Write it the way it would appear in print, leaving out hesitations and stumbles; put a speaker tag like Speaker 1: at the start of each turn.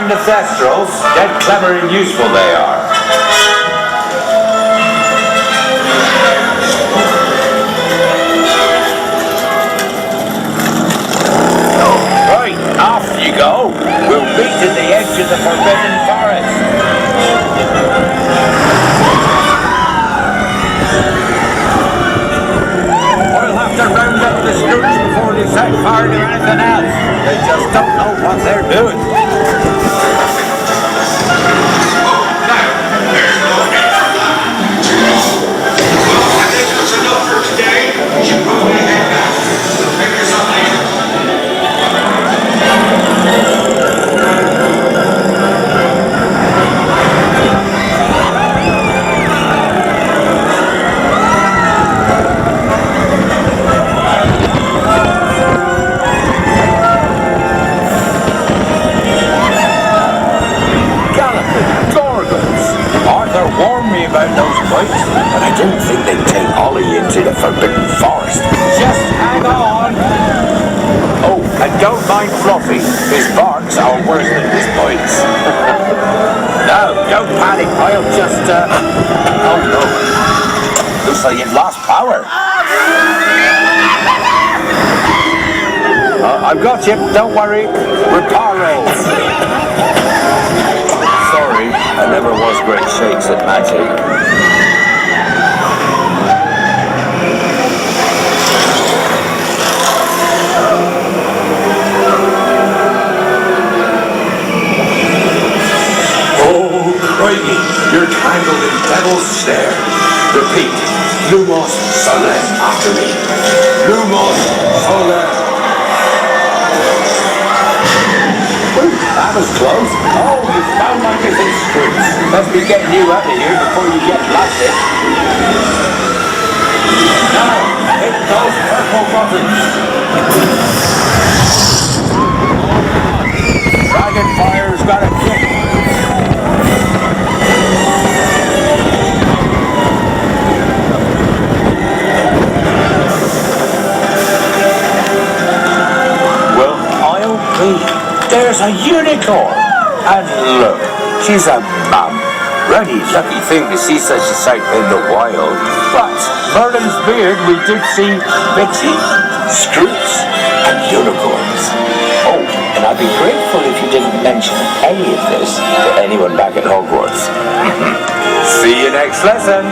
Speaker 1: the Thestrals, dead clever and useful they are. Right, off you go. We'll meet at the edge of the Forbidden Forest. We'll have to round up the Scrooge before they set fire to anything else. They just don't know what they're doing. About those bikes, but I don't think they'd take Ollie into the Forbidden Forest. Just hang on. Oh, and don't mind Fluffy. His barks are worse than his bites. No, don't panic. I'll just, oh no. Looks like you've lost power. I've got you. Don't worry. Reparo. I never was great shakes at magic.
Speaker 2: Oh, crikey, you're tangled in devil's snare. Repeat, Lumos Soler after me. Lumos Soler.
Speaker 1: That was close. Oh, you found my missing Scrooge. Must be getting you out of here before you get blasted. Now, hit those purple buttons. Dragonfire's got a kick. Well, I'll be. There's a unicorn! And look, she's a mum. Really lucky thing to see such a sight in the wild. But Merlin's beard, we did see Bitsy, Scrooge, and unicorns. Oh, and I'd be grateful if you didn't mention any of this to anyone back at Hogwarts. See you next lesson!